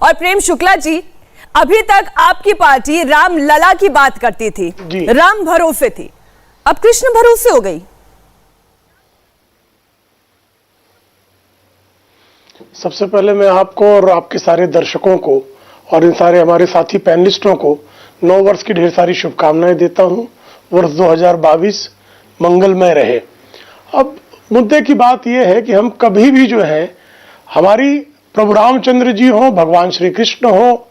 और प्रेम शुक्ला जी, अभी तक आपकी पार्टी राम लला की बात करती थी, राम भरोसे थी, अब कृष्ण भरोसे हो गई। सबसे पहले मैं आपको और आपके सारे दर्शकों को और इन सारे हमारे साथी पैनलिस्टों को नव वर्ष की ढेर सारी शुभकामनाएं देता हूं। वर्ष 2022 मंगलमय रहे। अब मुद्दे की बात यह है कि हम कभी भी जो है, हमारी प्रभु रामचंद्र जी हो, भगवान श्री कृष्ण हो,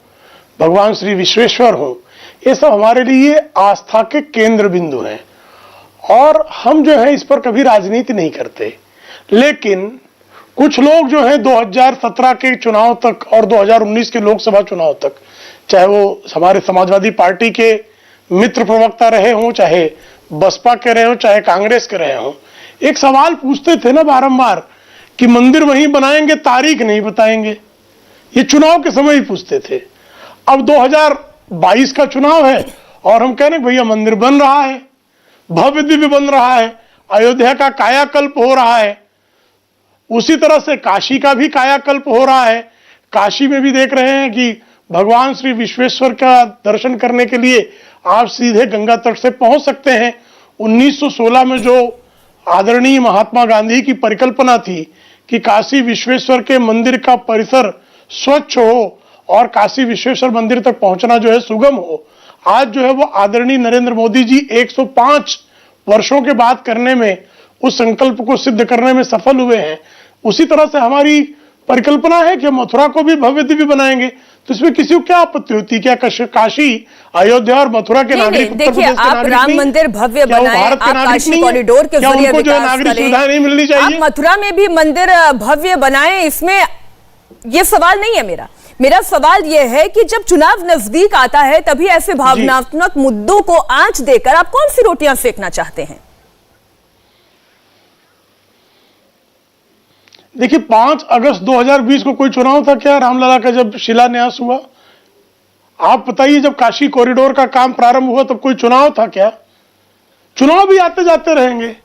भगवान श्री विश्वेश्वर हो, ये सब हमारे लिए आस्था के केंद्र बिंदु हैं और हम जो है इस पर कभी राजनीति नहीं करते। लेकिन कुछ लोग जो है 2017 के चुनाव तक और 2019 के लोकसभा चुनाव तक, चाहे वो हमारे समाजवादी पार्टी के मित्र प्रवक्ता रहे हों, चाहे बसपा के रहे हों, चाहे कांग्रेस के रहे हों, एक सवाल पूछते थे ना बारंबार कि मंदिर वहीं बनाएंगे, तारीख नहीं बताएंगे। ये चुनाव के समय ही पूछते थे। अब 2022 का चुनाव है और हम कह रहे हैं भैया मंदिर बन रहा है, भव्य दिव्य बन रहा है, अयोध्या का कायाकल्प हो रहा है, उसी तरह से काशी का भी कायाकल्प हो रहा है। काशी में भी देख रहे हैं कि भगवान श्री विश्वेश्वर का दर्शन करने के लिए आप सीधे गंगा तट से पहुंच सकते हैं। 1916 में जो आदरणीय महात्मा गांधी की परिकल्पना थी कि काशी विश्वेश्वर के मंदिर का परिसर स्वच्छ हो और काशी विश्वेश्वर मंदिर तक पहुंचना जो है सुगम हो, आज जो है वो आदरणीय नरेंद्र मोदी जी 105 वर्षों के बाद करने में, उस संकल्प को सिद्ध करने में सफल हुए हैं। उसी तरह से हमारी परिकल्पना है कि मथुरा को भी भव्य दिव्य बनाएंगे, तो इसमें किसी को क्या आपत्ति होती है? क्या काशी, अयोध्या और मथुरा के नागरिक उत्तर प्रदेश के नागरिक राम मंदिर भव्य बनाए, आप काशी कॉरिडोर के जरिए विकास सुविधा नहीं मिलनी चाहिए? आप मथुरा में भी मंदिर भव्य बनाए, इसमें ये सवाल नहीं है मेरा सवाल यह है कि जब चुनाव नजदीक आता है तभी ऐसे भावनात्मक मुद्दों को आंच देकर आप कौन सी रोटियां सेकना चाहते हैं? देखिए, 5 अगस्त 2020 को कोई चुनाव था क्या रामलला का जब शिलान्यास हुआ? आप बताइए, जब काशी कॉरिडोर का काम प्रारंभ हुआ तब कोई चुनाव था क्या? चुनाव भी आते जाते रहेंगे,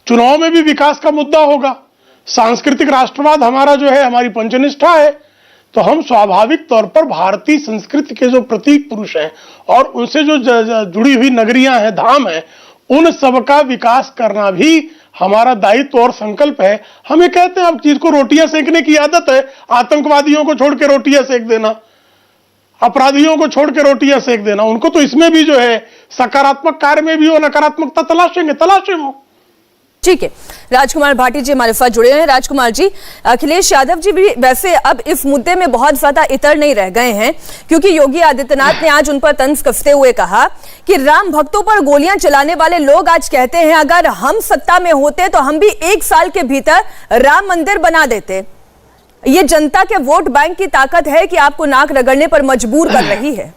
चुनाव में भी विकास का मुद्दा होगा। सांस्कृतिक राष्ट्रवाद हमारा जो है, हमारी पंचनिष्ठा है, तो हम स्वाभाविक तौर पर भारतीय संस्कृति के जो प्रतीक पुरुष हैं और उनसे जो जुड़ी हुई नगरियां हैं, धाम हैं, उन सबका विकास करना भी हमारा दायित्व और संकल्प है। हम ये कहते हैं, अब जिसको रोटियां सेकने की आदत है, आतंकवादियों को छोड़ के रोटियां सेक देना, अपराधियों को छोड़ के रोटियां सेक देना, उनको तो इसमें भी जो है सकारात्मक कार्य में भी वो नकारात्मकता तलाशे वो। ठीक है, राजकुमार भाटी जी हमारे साथ जुड़े हैं। राजकुमार जी, अखिलेश यादव जी भी वैसे अब इस मुद्दे में बहुत ज्यादा इतर नहीं रह गए हैं, क्योंकि योगी आदित्यनाथ ने आज उन पर तंज कसते हुए कहा कि राम भक्तों पर गोलियां चलाने वाले लोग आज कहते हैं अगर हम सत्ता में होते तो हम भी 1 साल के भीतर राम मंदिर बना देते। ये जनता के वोट बैंक की ताकत है कि आपको नाक रगड़ने पर मजबूर कर रही है।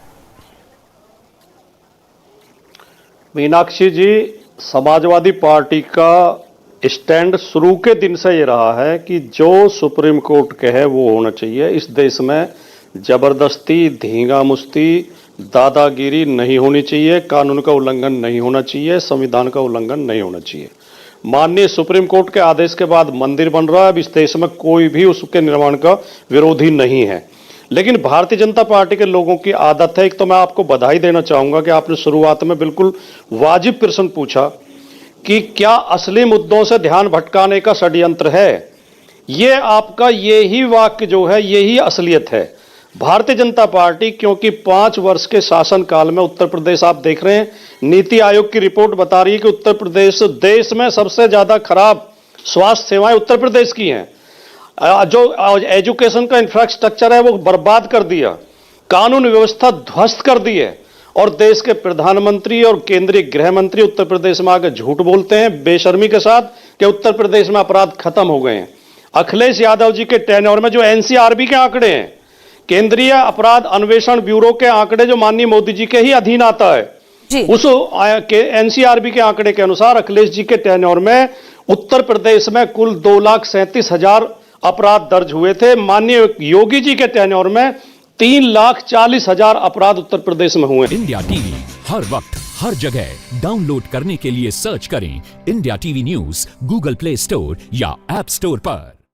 मीनाक्षी जी, समाजवादी पार्टी का स्टैंड शुरू के दिन से ये रहा है कि जो सुप्रीम कोर्ट कहे वो होना चाहिए। इस देश में जबरदस्ती, धींगा मुश्ती, दादागिरी नहीं होनी चाहिए, कानून का उल्लंघन नहीं होना चाहिए, संविधान का उल्लंघन नहीं होना चाहिए। माननीय सुप्रीम कोर्ट के आदेश के बाद मंदिर बन रहा है, अब इस देश में कोई भी उसके निर्माण का विरोधी नहीं है। लेकिन भारतीय जनता पार्टी के लोगों की आदत है, एक तो मैं आपको बधाई देना चाहूंगा कि आपने शुरुआत में बिल्कुल वाजिब प्रश्न पूछा कि क्या असली मुद्दों से ध्यान भटकाने का षड्यंत्र है। ये आपका यही वाक्य जो है, यही असलियत है। भारतीय जनता पार्टी, क्योंकि 5 वर्ष के शासनकाल में उत्तर प्रदेश आप देख रहे हैं, नीति आयोग की रिपोर्ट बता रही है कि उत्तर प्रदेश देश में सबसे ज्यादा खराब स्वास्थ्य सेवाएं उत्तर प्रदेश की हैं। जो एजुकेशन का इंफ्रास्ट्रक्चर है वो बर्बाद कर दिया, कानून व्यवस्था ध्वस्त कर दी है, और देश के प्रधानमंत्री और केंद्रीय गृह मंत्री उत्तर प्रदेश में आकर झूठ बोलते हैं बेशर्मी के साथ कि उत्तर प्रदेश में अपराध खत्म हो गए हैं। अखिलेश यादव जी के टेन्योर में जो एनसीआरबी के आंकड़े हैं, केंद्रीय अपराध अन्वेषण ब्यूरो के आंकड़े जो माननीय मोदी जी के ही अधीन आता है, उस एनसीआरबी के आंकड़े के अनुसार अखिलेश जी के टेन्योर में उत्तर प्रदेश में कुल 2,37,000 अपराध दर्ज हुए थे। माननीय योगी जी के टेन्योर में 3,40,000 अपराध उत्तर प्रदेश में हुए। इंडिया टीवी हर वक्त हर जगह डाउनलोड करने के लिए सर्च करें India TV news Google play store या ऐप स्टोर पर।